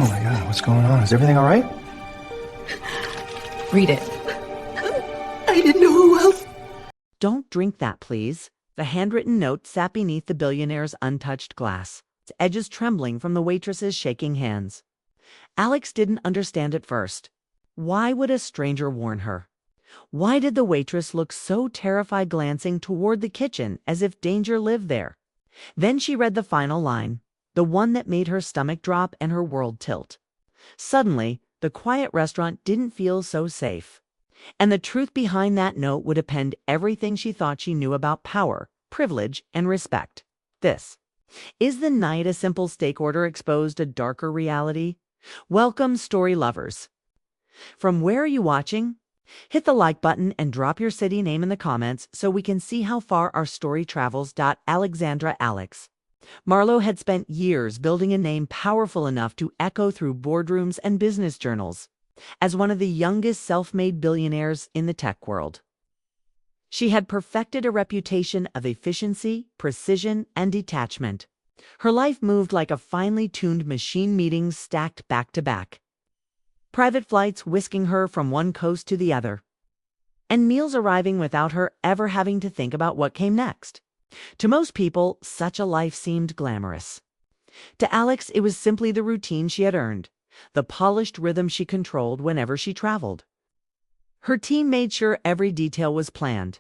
Oh my God, what's going on? Is everything all right? Read it. I didn't know who else. Don't drink that, please. The handwritten note sat beneath the billionaire's untouched glass, its edges trembling from the waitress's shaking hands. Alex didn't understand at first. Why would a stranger warn her? Why did the waitress look so terrified, glancing toward the kitchen as if danger lived there? Then she read the final line, the one that made her stomach drop and her world tilt. Suddenly, the quiet restaurant didn't feel so safe. And the truth behind that note would append everything she thought she knew about power, privilege, and respect. This. Is the night a simple steak order exposed a darker reality? Welcome, story lovers. From where are you watching? Hit the like button and drop your city name in the comments so we can see how far our story travels. Alexandra Alex. Marlowe had spent years building a name powerful enough to echo through boardrooms and business journals as one of the youngest self-made billionaires in the tech world. She had perfected a reputation of efficiency, precision, and detachment. Her life moved like a finely tuned machine, meetings stacked back to back, private flights whisking her from one coast to the other, and meals arriving without her ever having to think about what came next. To most people, such a life seemed glamorous. To Alex, it was simply the routine she had earned, the polished rhythm she controlled whenever she traveled. Her team made sure every detail was planned.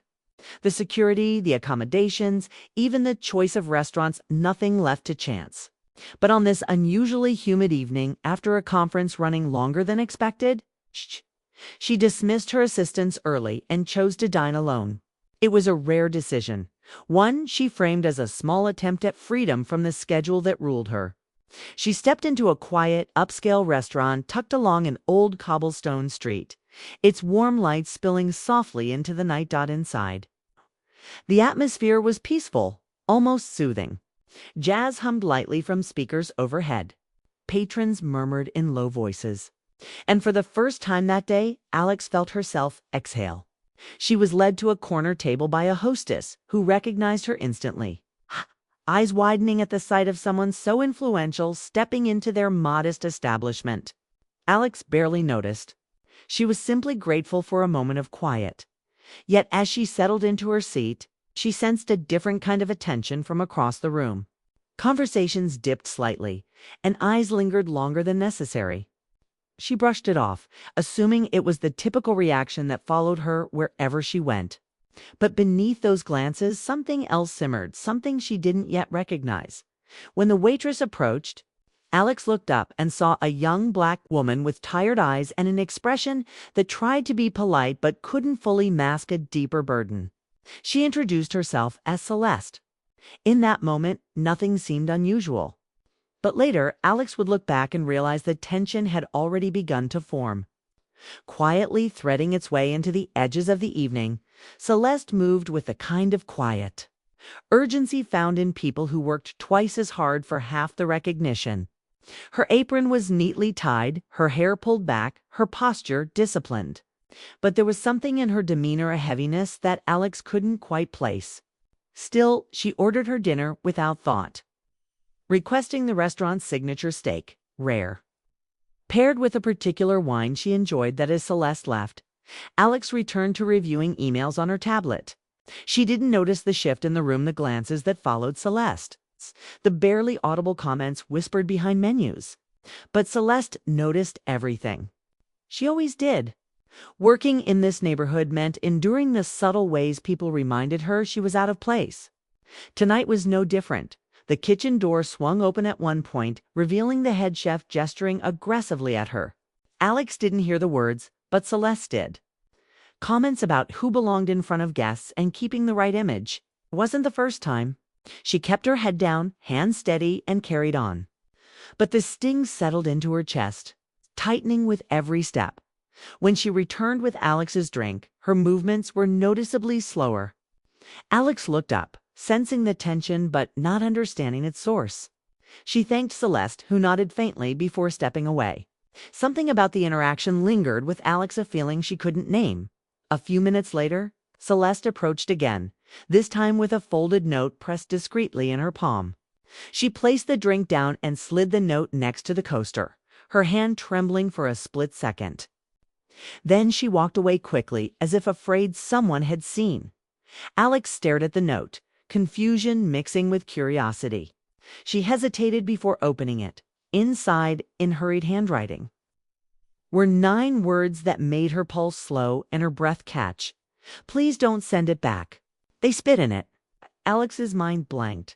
The security, the accommodations, even the choice of restaurants, nothing left to chance. But on this unusually humid evening, after a conference running longer than expected, she dismissed her assistants early and chose to dine alone. It was a rare decision, one she framed as a small attempt at freedom from the schedule that ruled her. She stepped into a quiet, upscale restaurant tucked along an old cobblestone street, its warm light spilling softly into the night. Inside, the atmosphere was peaceful, almost soothing. Jazz hummed lightly from speakers overhead. Patrons murmured in low voices. And for the first time that day, Alex felt herself exhale. She was led to a corner table by a hostess who recognized her instantly, eyes widening at the sight of someone so influential stepping into their modest establishment. Alex barely noticed. She was simply grateful for a moment of quiet. Yet as she settled into her seat, she sensed a different kind of attention from across the room. Conversations dipped slightly, and eyes lingered longer than necessary. She brushed it off, assuming it was the typical reaction that followed her wherever she went. But beneath those glances, something else simmered, something she didn't yet recognize. When the waitress approached, Alex looked up and saw a young black woman with tired eyes and an expression that tried to be polite but couldn't fully mask a deeper burden. She introduced herself as Celeste. In that moment, nothing seemed unusual. But later, Alex would look back and realize that tension had already begun to form. Quietly threading its way into the edges of the evening, Celeste moved with a kind of quiet, urgency found in people who worked twice as hard for half the recognition. Her apron was neatly tied, her hair pulled back, her posture disciplined. But there was something in her demeanor, a heaviness that Alex couldn't quite place. Still, she ordered her dinner without thought, requesting the restaurant's signature steak, rare, paired with a particular wine she enjoyed. That as Celeste left, Alex returned to reviewing emails on her tablet. She didn't notice the shift in the room, the glances that followed Celeste, the barely audible comments whispered behind menus. But Celeste noticed everything. She always did. Working in this neighborhood meant enduring the subtle ways people reminded her she was out of place. Tonight was no different. The kitchen door swung open at one point, revealing the head chef gesturing aggressively at her. Alex didn't hear the words, but Celeste did. Comments about who belonged in front of guests and keeping the right image. Wasn't the first time. She kept her head down, hands steady, and carried on. But the sting settled into her chest, tightening with every step. When she returned with Alex's drink, her movements were noticeably slower. Alex looked up, sensing the tension but not understanding its source. She thanked Celeste, who nodded faintly before stepping away. Something about the interaction lingered with Alex, a feeling she couldn't name. A few minutes later, Celeste approached again, this time with a folded note pressed discreetly in her palm. She placed the drink down and slid the note next to the coaster, her hand trembling for a split second. Then she walked away quickly, as if afraid someone had seen. Alex stared at the note, confusion mixing with curiosity. She hesitated before opening it. Inside, in hurried handwriting, were 9 words that made her pulse slow and her breath catch. "Please don't send it back. They spit in it." Alex's mind blanked,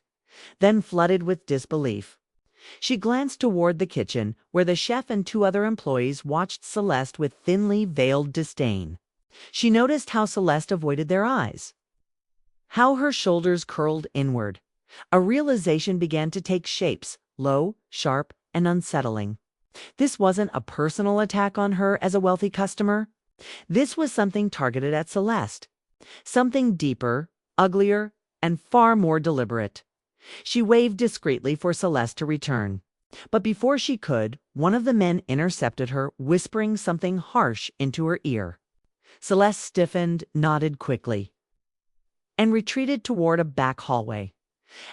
then flooded with disbelief. She glanced toward the kitchen, where the chef and 2 other employees watched Celeste with thinly veiled disdain. She noticed how Celeste avoided their eyes, how her shoulders curled inward. A realization began to take shapes, low, sharp, and unsettling. This wasn't a personal attack on her as a wealthy customer. This was something targeted at Celeste. Something deeper, uglier, and far more deliberate. She waved discreetly for Celeste to return. But before she could, one of the men intercepted her, whispering something harsh into her ear. Celeste stiffened, nodded quickly, and retreated toward a back hallway.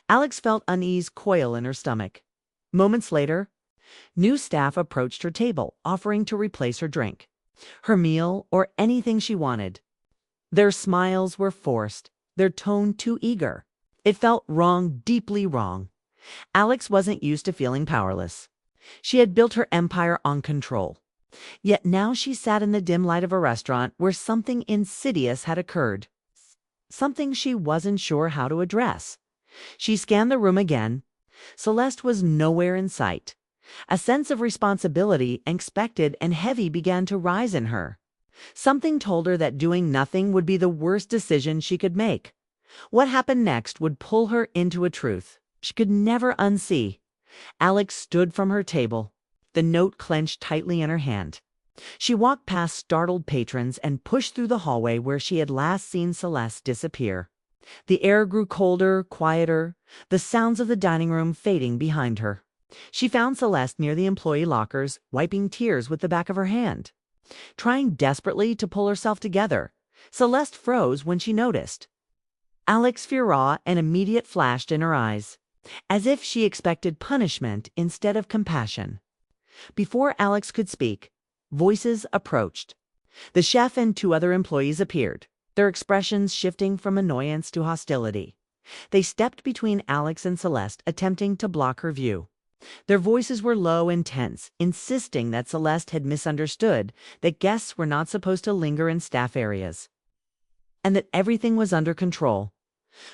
Alex felt unease coil in her stomach. Moments later, new staff approached her table, offering to replace her drink, her meal, or anything she wanted. Their smiles were forced, their tone too eager. It felt wrong, deeply wrong. Alex wasn't used to feeling powerless. She had built her empire on control. Yet now she sat in the dim light of a restaurant where something insidious had occurred. Something she wasn't sure how to address. She scanned the room again. Celeste was nowhere in sight. A sense of responsibility, expected and heavy, began to rise in her. Something told her that doing nothing would be the worst decision she could make. What happened next would pull her into a truth she could never unsee. Alex stood from her table, the note clenched tightly in her hand. She walked past startled patrons and pushed through the hallway where she had last seen Celeste disappear. The air grew colder, quieter, the sounds of the dining room fading behind her. She found Celeste near the employee lockers, wiping tears with the back of her hand. Trying desperately to pull herself together, Celeste froze when she noticed. Alex's furor and immediate flashed in her eyes, as if she expected punishment instead of compassion. Before Alex could speak, voices approached. The chef and 2 other employees appeared, their expressions shifting from annoyance to hostility. They stepped between Alex and Celeste, attempting to block her view. Their voices were low and tense, insisting that Celeste had misunderstood, that guests were not supposed to linger in staff areas, and that everything was under control.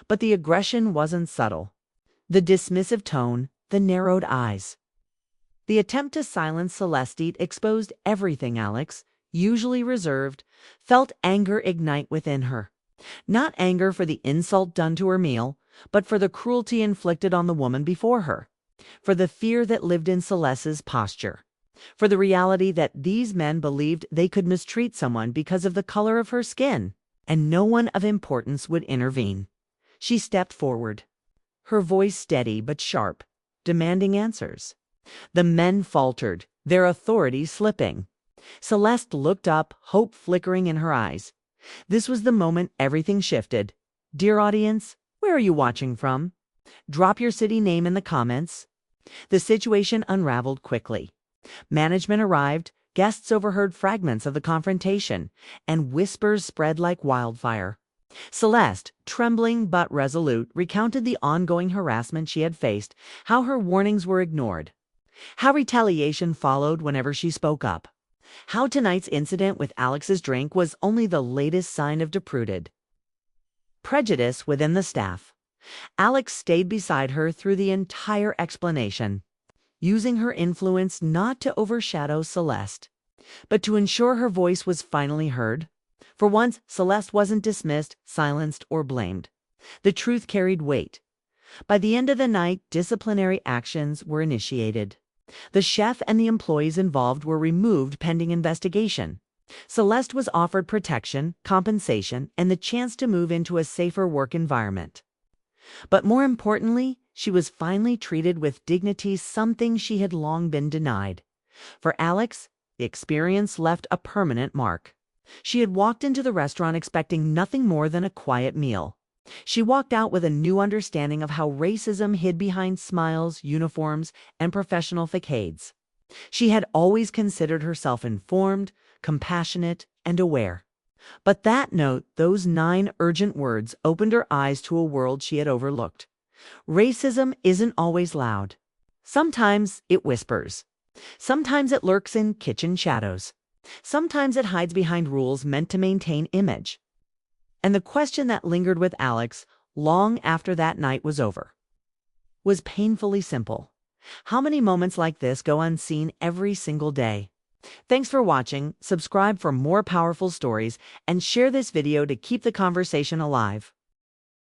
But the aggression wasn't subtle. The dismissive tone, the narrowed eyes. The attempt to silence Celeste exposed everything Alex, usually reserved, felt anger ignite within her. Not anger for the insult done to her meal, but for the cruelty inflicted on the woman before her. For the fear that lived in Celeste's posture. For the reality that these men believed they could mistreat someone because of the color of her skin, and no one of importance would intervene. She stepped forward, her voice steady but sharp, demanding answers. The men faltered, their authority slipping. Celeste looked up, hope flickering in her eyes. This was the moment everything shifted. Dear audience, where are you watching from? Drop your city name in the comments. The situation unraveled quickly. Management arrived, guests overheard fragments of the confrontation, and whispers spread like wildfire. Celeste, trembling but resolute, recounted the ongoing harassment she had faced, how her warnings were ignored, how retaliation followed whenever she spoke up, how tonight's incident with Alex's drink was only the latest sign of deep-rooted prejudice within the staff. Alex stayed beside her through the entire explanation, using her influence not to overshadow Celeste, but to ensure her voice was finally heard. For once, Celeste wasn't dismissed, silenced, or blamed. The truth carried weight. By the end of the night, disciplinary actions were initiated. The chef and the employees involved were removed pending investigation. Celeste was offered protection, compensation, and the chance to move into a safer work environment. But more importantly, she was finally treated with dignity, something she had long been denied. For Alex, the experience left a permanent mark. She had walked into the restaurant expecting nothing more than a quiet meal. She walked out with a new understanding of how racism hid behind smiles, uniforms, and professional facades. She had always considered herself informed, compassionate, and aware. But that note, those 9 urgent words, opened her eyes to a world she had overlooked. Racism isn't always loud. Sometimes it whispers. Sometimes it lurks in kitchen shadows. Sometimes it hides behind rules meant to maintain image. And the question that lingered with Alex long after that night was over was painfully simple. How many moments like this go unseen every single day? Thanks for watching. Subscribe for more powerful stories and share this video to keep the conversation alive.